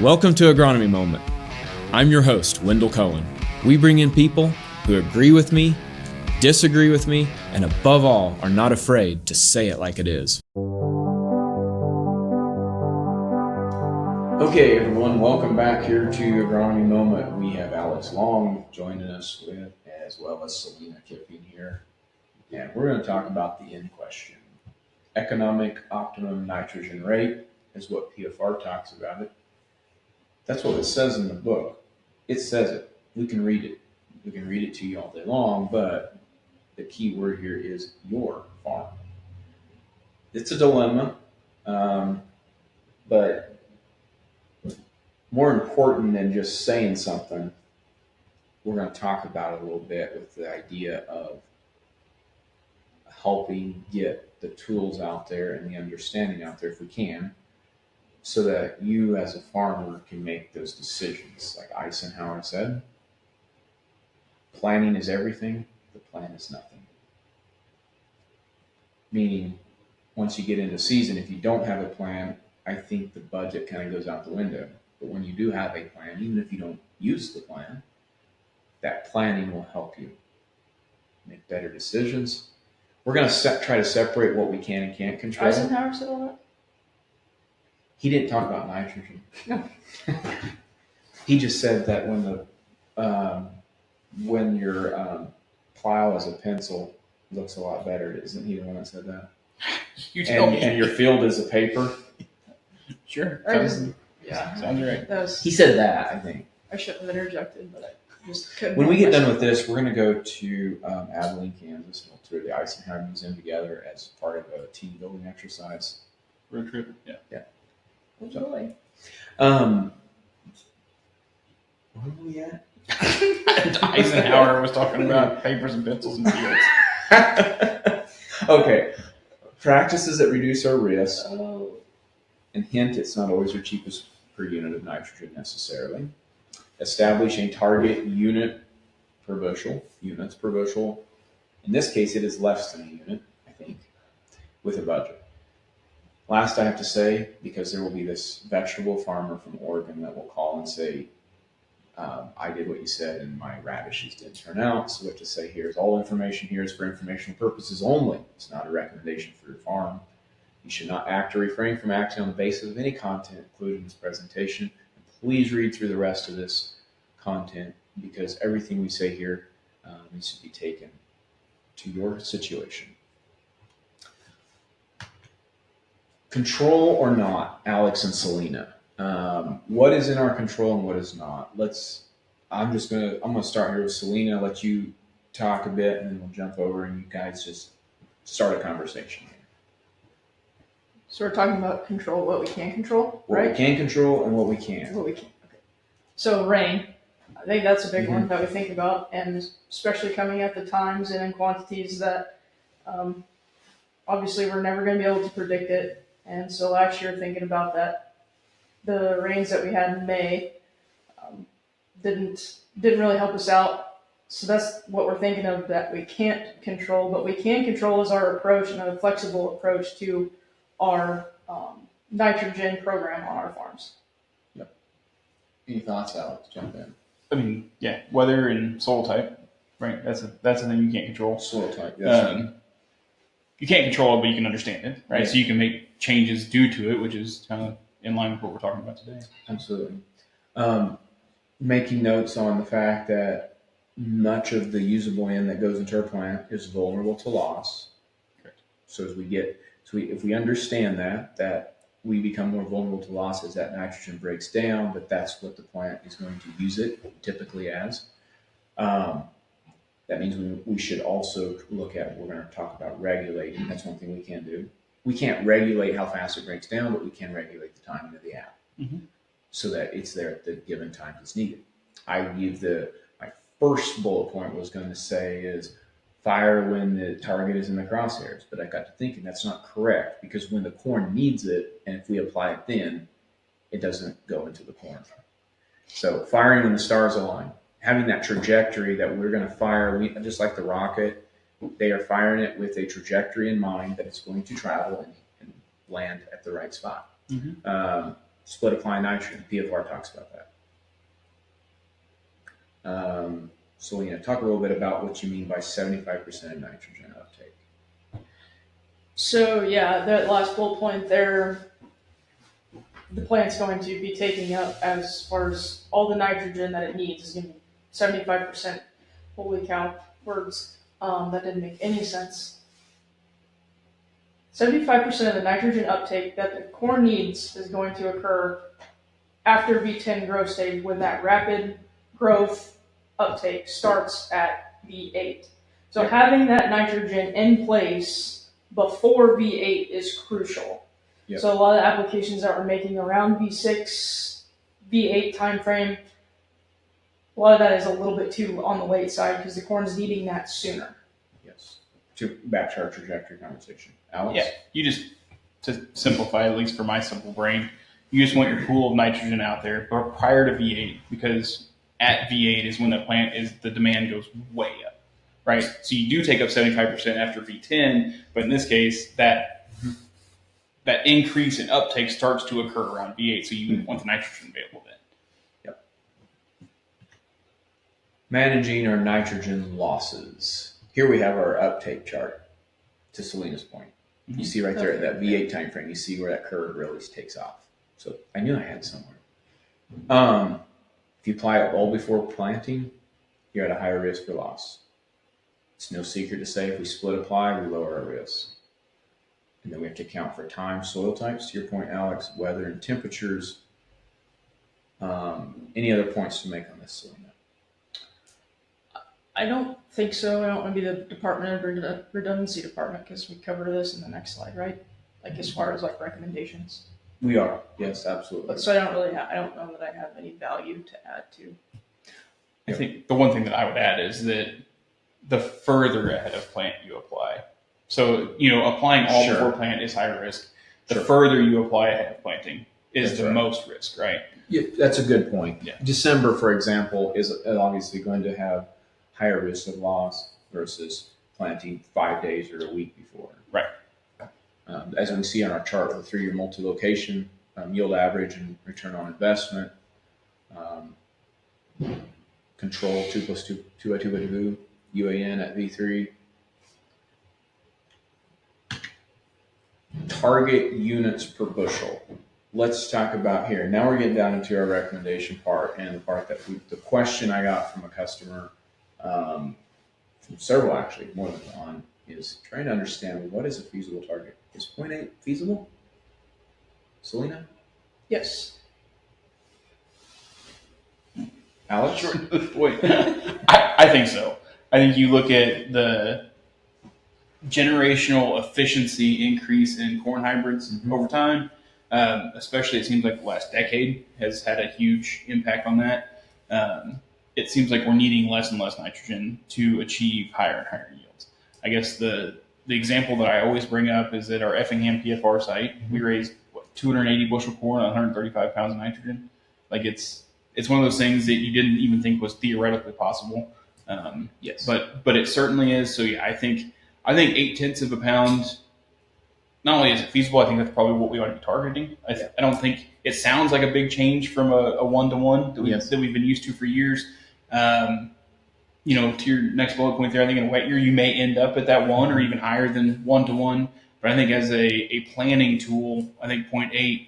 Welcome to Agronomy Moment. I'm your host, Wendell Cohen. We bring in people who agree with me, disagree with me, and above all, are not afraid to say it like it is. Okay, everyone, welcome back here to Agronomy Moment. We have Alex Long joining us with, as well as Celena Kipping here. And we're going to talk about the end question. Economic optimum nitrogen rate is what PFR talks about it. That's what it says in the book. It says it. We can read it. We can read it to you all day long, but the key word here is your farm. It's a dilemma, but more important than just saying something, we're going to talk about it a little bit with the idea of helping get the tools out there and the understanding out there if we can, so that you as a farmer can make those decisions. Like Eisenhower said, planning is everything, the plan is nothing. Meaning, once you get into season, if you don't have a plan, I think the budget kind of goes out the window. But when you do have a plan, even if you don't use the plan, that planning will help you make better decisions. We're going to try to separate what we can and can't control. Eisenhower said all that? He didn't talk about nitrogen. No. He just said that when your plow as a pencil looks a lot better. Isn't he the one that said that? You tell me. And your field is a paper. Sure. Sounds right. He said that, I think. I shouldn't have interjected, but I just couldn't. When we get done with this, we're going to go to Abilene, Kansas. We'll tour the Eisenhower Museum together as part of a team building exercise. Road trip? Yeah. Enjoy. Where were we at? Eisenhower was talking about papers and pencils and fields. Okay. Practices that reduce our risk. Oh. And hint, it's not always your cheapest per unit of nitrogen necessarily. Establish a target unit per bushel, units per bushel. In this case, it is less than a unit, I think, with a budget. Last, I have to say, because there will be this vegetable farmer from Oregon that will call and say, I did what you said and my radishes didn't turn out. So what to say here is all information here is for informational purposes only. It's not a recommendation for your farm. You should not act or refrain from acting on the basis of any content included in this presentation. And please read through the rest of this content, because everything we say here needs to be taken to your situation. Control or not, Alex and Celena. What is in our control and what is not? I'm gonna start here with Celena, let you talk a bit, and then we'll jump over and you guys just start a conversation. So we're talking about control, what we can control, right? What we can control and what we can't. What we can. Okay. So rain, I think that's a big one that we think about, and especially coming at the times and in quantities that obviously we're never going to be able to predict it. And so last year, thinking about that, the rains that we had in May didn't really help us out. So that's what we're thinking of that we can't control. But we can control is our approach and a flexible approach to our nitrogen program on our farms. Yep. Any thoughts, Alex? Jump in. I mean, yeah, weather and soil type, right? That's the thing you can't control. Soil type, yes. You can't control it, but you can understand it, right? Yeah. So you can make changes due to it, which is kind of in line with what we're talking about today. Absolutely. Making notes on the fact that much of the usable N that goes into our plant is vulnerable to loss. Correct. So if we understand that we become more vulnerable to loss as that nitrogen breaks down, but that's what the plant is going to use it typically as. That means we should also look at, we're going to talk about regulating. That's one thing we can do. We can't regulate how fast it breaks down, but we can regulate the timing of the app so that it's there at the given time it's needed. My first bullet point was going to say is fire when the target is in the crosshairs, but I got to thinking that's not correct, because when the corn needs it, and if we apply it then, it doesn't go into the corn. So firing when the stars align, having that trajectory that we're going to fire, just like the rocket, they are firing it with a trajectory in mind that it's going to travel and land at the right spot. split apply nitrogen. PFR talks about that. Celena, talk a little bit about what you mean by 75% of nitrogen uptake. So yeah, that last bullet point there, the plant's going to be taking up as far as all the nitrogen that it needs is going to be 75%. Holy cow, words. That didn't make any sense. 75% of the nitrogen uptake that the corn needs is going to occur after V10 growth stage when that rapid growth uptake starts at V8. So having that nitrogen in place before V8 is crucial. Yep. So a lot of the applications that we're making around V6, V8 timeframe, a lot of that is a little bit too on the late side because the corn's needing that sooner. Yes. Back to our trajectory conversation. Alex? Yeah, you just, to simplify, at least for my simple brain, you just want your pool of nitrogen out there prior to V8, because at V8 is when the demand goes way up, right? So you do take up 75% after V10, but in this case, that increase in uptake starts to occur around V8, so you want the nitrogen available then. Yep. Managing our nitrogen losses. Here we have our uptake chart, to Selena's point. You see right there at that V8 time frame, you see where that curve really takes off. So I knew I had it somewhere. If you apply it all before planting, you're at a higher risk for loss. It's no secret to say if we split apply, we lower our risk. And then we have to account for time, soil types, to your point, Alex, weather and temperatures. Any other points to make on this, Celena? I don't think so. I don't want to be the Department of Redundancy department because we cover this in the next slide, right? Like as far as like recommendations. We are, yes, absolutely. But so I don't know that I have any value to add to. I think the one thing that I would add is that the further ahead of plant you apply. So, applying all before plant is high risk. The further you apply ahead of planting is the most risk, right? Yeah, that's a good point. Yeah. December, for example, is obviously going to have higher risk of loss versus planting 5 days or a week before. Right. As we can see on our chart, the 3-year multi-location yield average and return on investment, control 2 plus 2, 2 by 2 by 2, UAN at V3. Target units per bushel. Let's talk about here. Now we're getting down into our recommendation part, and the part that the question I got from a customer, from several actually, more than one, is trying to understand what is a feasible target. Is 0.8 feasible? Celena? Yes. Alex? Sure. Wait, I think so. I think you look at the generational efficiency increase in corn hybrids over time. Especially, it seems like the last decade has had a huge impact on that. It seems like we're needing less and less nitrogen to achieve higher and higher yields. I guess the example that I always bring up is at our Effingham PFR site, we raised 280 bushel corn on 135 pounds of nitrogen. Like it's one of those things that you didn't even think was theoretically possible. Yes. But it certainly is. So yeah, I think 0.8 of a pound. Not only is it feasible, I think that's probably what we ought to be targeting. I don't think it sounds like a big change from a 1-to-1 that we've been used to for years. To your next bullet point there, I think in a wet year you may end up at that 1 or even higher than 1-to-1. But I think as a planning tool, I think 0.8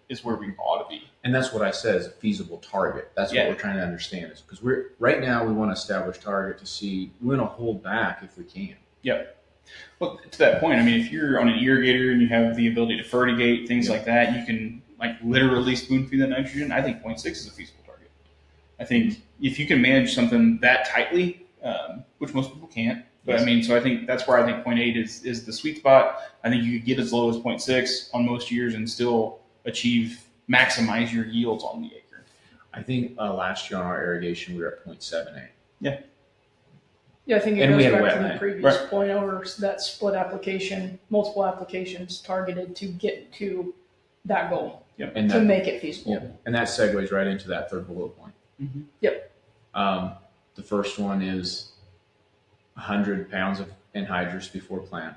is where we ought to be. And that's what I said is a feasible target. That's what we're trying to understand, is because right now we want to establish target to see, we want to hold back if we can. Yep. Well, to that point, I mean, if you're on an irrigator and you have the ability to fertigate, things like that, you can literally spoon feed that nitrogen. I think 0.6 is a feasible target. I think if you can manage something that tightly, which most people can't, but I mean, so I think that's where I think 0.8 is the sweet spot. I think you could get as low as 0.6 on most years and still maximize your yields on the acre. I think last year on our irrigation we were at 0.78. Yeah. Yeah, I think it And we goes had back to wetland. the previous point over that split application, multiple applications targeted to get to that goal, And to make it feasible. And that segues right into that third bullet point. Mm-hmm. Yep. The first one is 100 pounds of anhydrous before plant.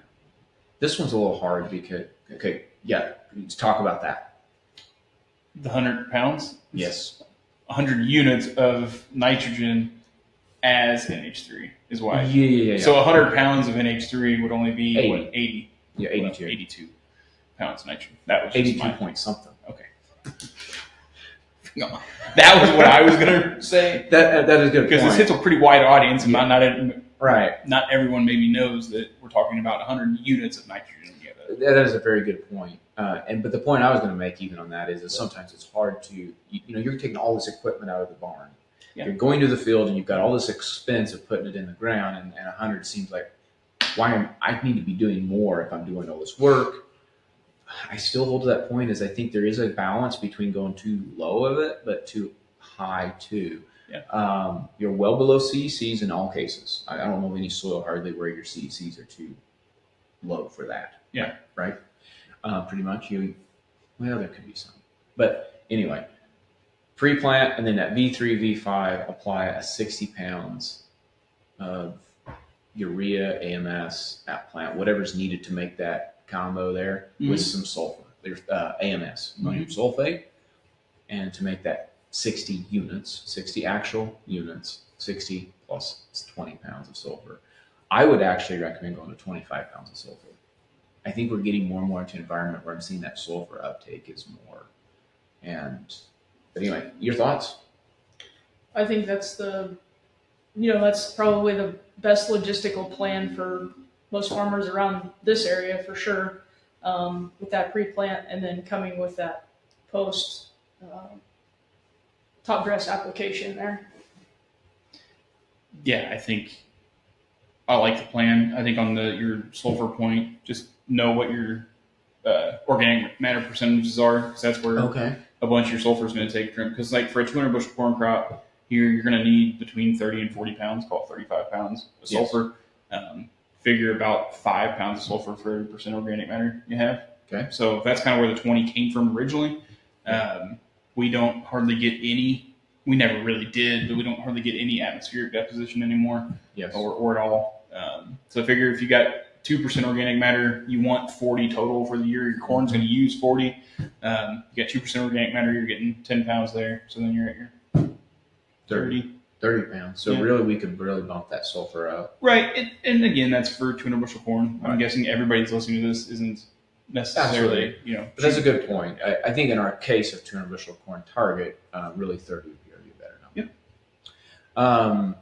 This one's a little hard because, let's talk about that. The 100 pounds? Yes. 100 units of nitrogen as NH3 is why. Yeah. So 100 pounds of NH3 would only be 80. what, 80? Yeah, 82. 82 pounds of nitrogen. That was just 82 my point something. Okay. No, that was what I was gonna say. That is a good Because point. this hits a pretty wide audience, and Right. not everyone maybe knows that we're talking about 100 units of nitrogen. That is a very good point. But the point I was going to make even on that is that sometimes it's hard to, you're taking all this equipment out of the barn. Yeah. You're going to the field and you've got all this expense of putting it in the ground, and 100 seems like, I need to be doing more if I'm doing all this work. I still hold to that point is I think there is a balance between going too low of it, but too high too. Yeah. You're well below CECs in all cases. I don't know of any soil hardly where your CECs are too low for that. Yeah. Right. Pretty much well, there could be some, but anyway, pre-plant and then that V3, V5, apply a 60 pounds of urea, AMS, at plant, whatever's needed to make that combo there with some sulfur. There's AMS, ammonium sulfate, and to make that 60 units, 60 actual units, 60 plus 20 pounds of sulfur. I would actually recommend going to 25 pounds of sulfur. I think we're getting more and more into an environment where I'm seeing that sulfur uptake is more. But anyway, your thoughts? I think that's that's probably the best logistical plan for most farmers around this area for sure. With that pre-plant and then coming with that post top dress application there. Yeah, I think I like the plan. I think on your sulfur point, just know what your organic matter percentages are, because that's where a bunch of your sulfur is going to take from. Because like for a 200 bushel corn crop, you're going to need between 30 and 40 pounds, call it 35 pounds of sulfur. Figure about 5 pounds of sulfur for every percent organic matter you have. Okay. So that's kind of where the 20 came from originally. We don't hardly get any. We never really did, but we don't hardly get any atmospheric deposition anymore. Yes. Or at all. So I figure if you got 2% organic matter, you want 40 total for the year. Your corn's going to use 40. You got 2% organic matter, you're getting 10 pounds there. So then you're at your 30 pounds. So really, we could really bump that sulfur up. Right. And again, that's for 200 bushel corn. I'm guessing everybody that's listening to this isn't necessarily, But that's a good point. I think in our case of 200 bushel corn target, really 30 would be a better number. Yep.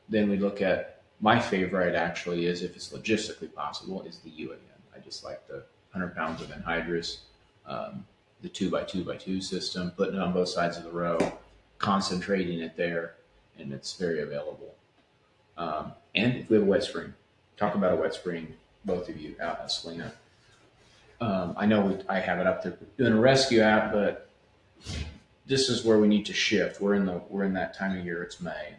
Then we look at my favorite actually is, if it's logistically possible, is the U again. I just like the 100 pounds of anhydrous, the 2x2x2 system, putting it on both sides of the row, concentrating it there, and it's very available. And if we have a wet spring, talk about a wet spring, both of you out in Celena. I know I have it up there doing a rescue app, but this is where we need to shift. We're in that time of year. It's May.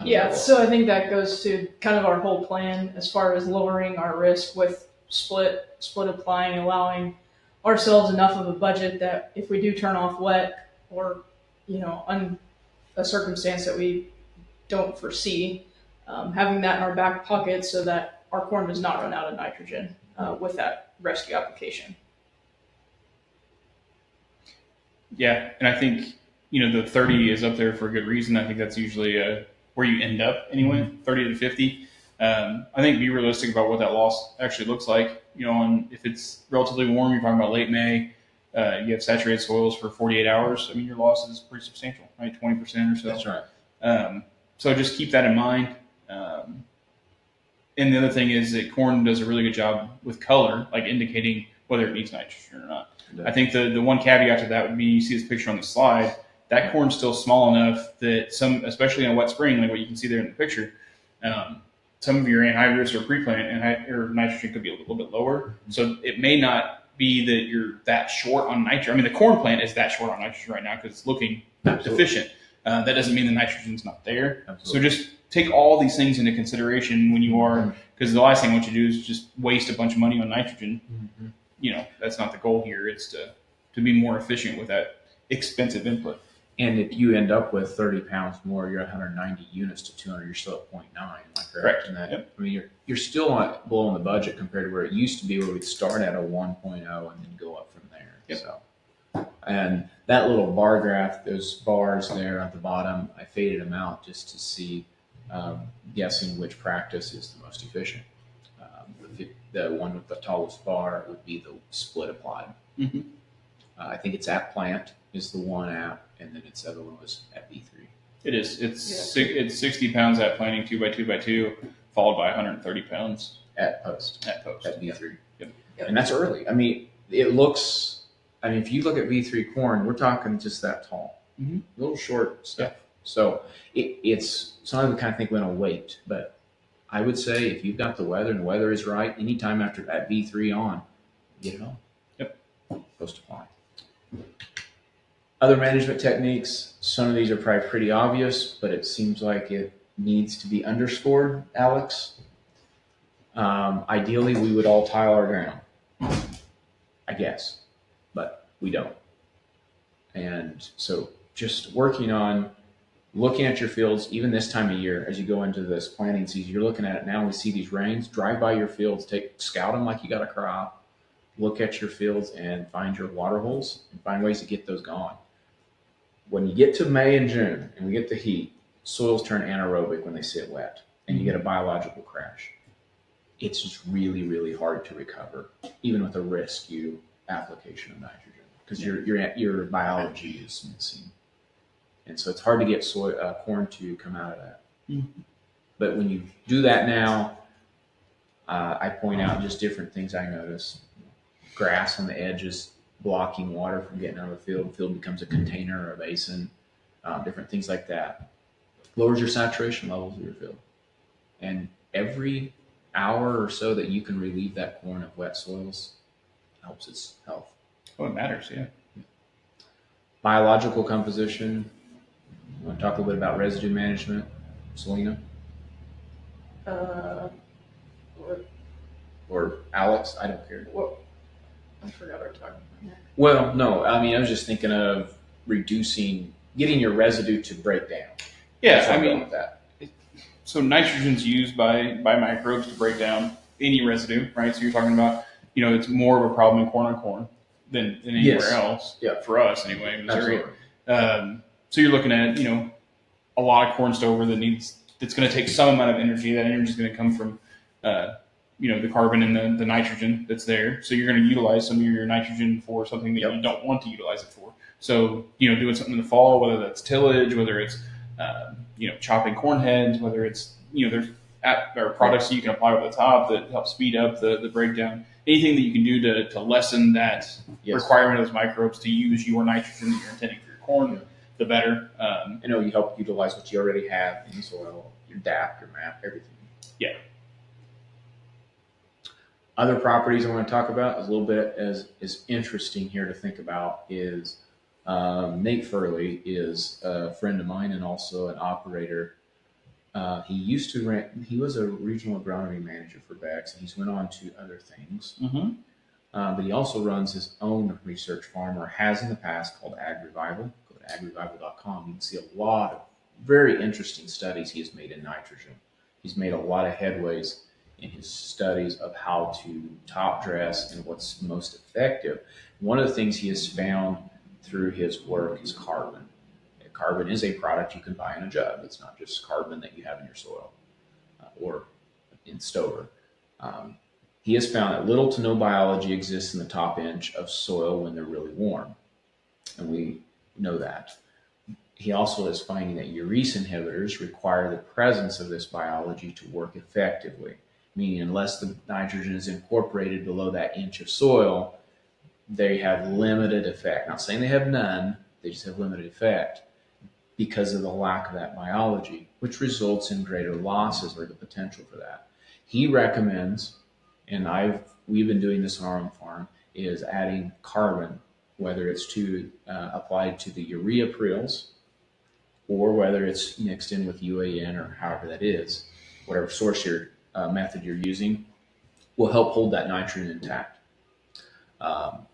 Yeah, so I think that goes to kind of our whole plan as far as lowering our risk with split applying, allowing ourselves enough of a budget that if we do turn off wet or a circumstance that we don't foresee, having that in our back pocket so that our corn does not run out of nitrogen with that rescue application. Yeah, and I think the 30 is up there for a good reason. I think that's usually where you end up anyway, 30 to 50. I think be realistic about what that loss actually looks like. And if it's relatively warm, you're talking about late May, you have saturated soils for 48 hours. I mean, your loss is pretty substantial, right? 20% or so. That's right. So just keep that in mind. And the other thing is that corn does a really good job with color, like indicating whether it needs nitrogen or not. I think the one caveat to that would be, you see this picture on the slide, that corn's still small enough that especially in a wet spring, like what you can see there in the picture, some of your anhydrous or pre-plant or nitrogen could be a little bit lower. So it may not be that you're that short on nitrogen. I mean, the corn plant is that short on nitrogen right now because it's looking deficient. That doesn't mean the nitrogen's not there. Absolutely. So just take all these things into consideration when you are, because the last thing what you do is just waste a bunch of money on nitrogen. That's not the goal here. It's to be more efficient with that expensive input. And if you end up with 30 pounds more, you're at 190 units to 200, you're still at 0.9. Am I correct? And that, Yep. I mean, you're still below the budget compared to where it used to be, where we'd start at a 1.0 and then go up from there. Yep. So And that little bar graph, those bars there at the bottom, I faded them out just to see, guessing which practice is the most efficient. The one with the tallest bar would be the split applied. Mm-hmm. I think it's at plant is the one app, and then its other one was at V3. It is. It's 60 pounds at planting 2x2x2, followed by 130 pounds At post. at post. At V3. Yep. And that's early. I mean, it looks, I mean, if you look at V3 corn, we're talking just that tall. Mm-hmm. Little short stuff. So it's something we kind of think we're going to wait. But I would say if you've got the weather and the weather is right, anytime after that V3 on, get it on. Yep. Post apply. Other management techniques, some of these are probably pretty obvious, but it seems like it needs to be underscored, Alex. Ideally, we would all tile our ground, I guess, but we don't. And so just working on looking at your fields, even this time of year, as you go into this planting season, you're looking at it now, we see these rains, drive by your fields, scout them like you got a crop, look at your fields and find your water holes and find ways to get those gone. When you get to May and June and we get the heat, soils turn anaerobic when they sit wet and you get a biological crash. It's just really, really hard to recover, even with a rescue application of nitrogen, because your biology is missing. And so it's hard to get corn to come out of that. Mm-hmm. But when you do that now, I point out just different things I notice. Grass on the edges blocking water from getting out of the field. The field becomes a container or a basin, different things like that. Lowers your saturation levels of your field. And every hour or so that you can relieve that corn of wet soils helps its health. Oh, it matters, yeah. Biological composition. You want to talk a little bit about residue management, Celena? Or Alex? I don't care. Well, I forgot our talking about. Well, no, I mean, I was just thinking of getting your residue to break down. Yeah, I mean, with that. So nitrogen's used by microbes to break down any residue, right? So you're talking about, it's more of a problem in corn on corn than anywhere else. Yeah. For us anyway, in Missouri. Absolutely. So you're looking at, a lot of corn stover that's going to take some amount of energy. That energy is going to come from, the carbon and the nitrogen that's there. So you're going to utilize some of your nitrogen for something that you don't want to utilize it for. So, doing something in the fall, whether that's tillage, whether it's, chopping corn heads, whether it's, there's products that you can apply over the top that help speed up the breakdown. Anything that you can do to lessen that requirement of those microbes to use your nitrogen that you're intending for your corn, the better. You help utilize what you already have in the soil, your DAP, your MAP, everything. Yeah. Other properties I want to talk about is a little bit is interesting here to think about is Nate Furley is a friend of mine and also an operator. He was a regional agronomy manager for Beck's, and he's went on to other things. Mm-hmm. But he also runs his own research farm, or has in the past, called Ag Revival. Go to agrevival.com. You can see a lot of very interesting studies he has made in nitrogen. He's made a lot of headways in his studies of how to top dress and what's most effective. One of the things he has found through his work is carbon. Carbon is a product you can buy in a jug. It's not just carbon that you have in your soil or in stover. He has found that little to no biology exists in the top inch of soil when they're really warm. And we know that. He also is finding that urease inhibitors require the presence of this biology to work effectively, meaning unless the nitrogen is incorporated below that inch of soil, they have limited effect. Not saying they have none, they just have limited effect because of the lack of that biology, which results in greater losses or the potential for that. He recommends, and we've been doing this on our own farm, is adding carbon, whether it's applied to the urea preels or whether it's mixed in with UAN or however that is, whatever source method you're using, will help hold that nitrogen intact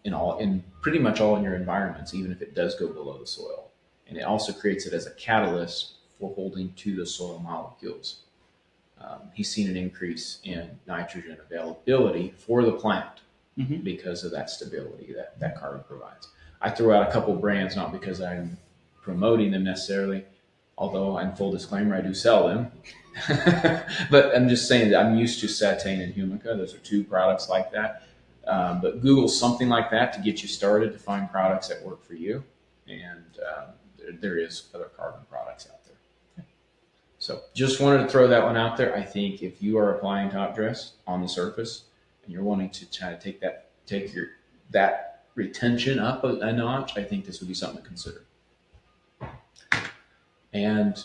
in pretty much all in your environments, even if it does go below the soil. And it also creates it as a catalyst for holding to the soil molecules. He's seen an increase in nitrogen availability for the plant because of that stability that carbon provides. I throw out a couple brands, not because I'm promoting them necessarily, although in full disclaimer, I do sell them. But I'm just saying that I'm used to Satane and Humica. Those are two products like that. But Google something like that to get you started to find products that work for you. And there is other carbon products out there. So just wanted to throw that one out there. I think if you are applying top dress on the surface and you're wanting to try to take that retention up a notch, I think this would be something to consider. And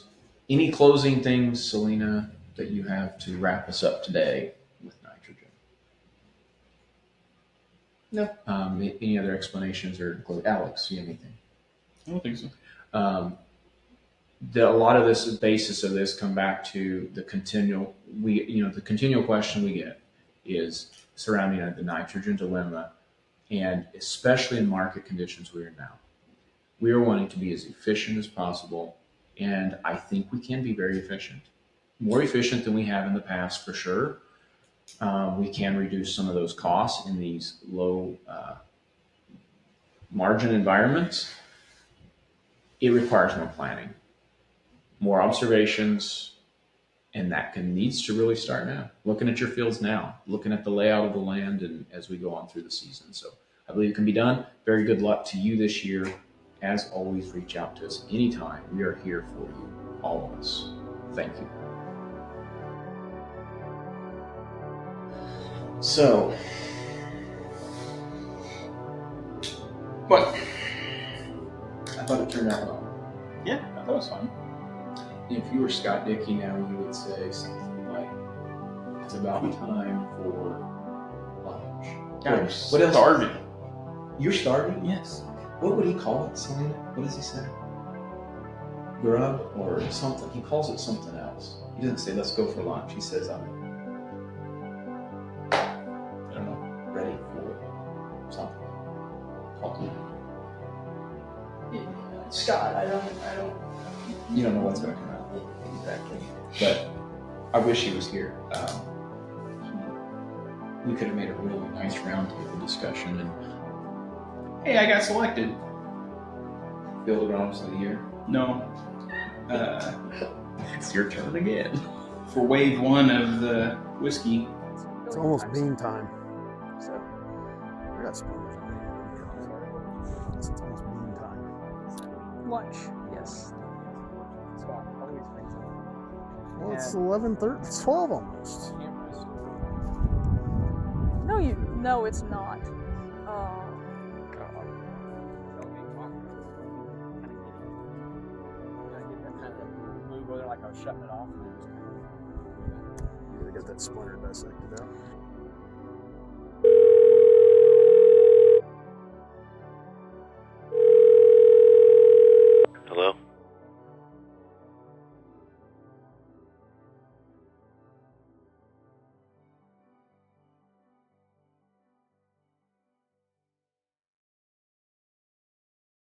any closing things, Celena, that you have to wrap us up today with nitrogen? No. Any other explanations or Alex, you have anything? I don't think so. A lot of this, the basis of this, come back to the continual question we get is surrounding the nitrogen dilemma, and especially in market conditions we're in now. We are wanting to be as efficient as possible, and I think we can be very efficient. More efficient than we have in the past, for sure. We can reduce some of those costs in these low margin environments. It requires more planning, more observations, and that needs to really start now. Looking at your fields now, looking at the layout of the land, and as we go on through the season. So I believe it can be done. Very good luck to you this year. As always, reach out to us anytime. We are here for you, all of us. Thank you. So, What? I thought it turned out well. Yeah, I thought it was fun. If you were Scott Dickey now, you would say something like, "It's about time for lunch." Guys, What else? starving. You're starving? Yes. What would he call it, Celena? What does he say? Grub or something? He calls it something else. He doesn't say, "Let's go for lunch." He says, "I'm I don't know. ready for something." Call me. Scott, I don't. You don't know what's going to come out. Exactly. But I wish he was here. We could have made a really nice roundtable discussion and Hey, I got selected. Field Agronomists of the Year. No. It's your turn again. For wave one of the whiskey. It's almost bean time. So I got spoons on here. It's almost bean time. Lunch, yes. Well, it's 11:30, it's 12 almost. No, it's not. Like I was shutting it off. You gotta get that splinter dissected out.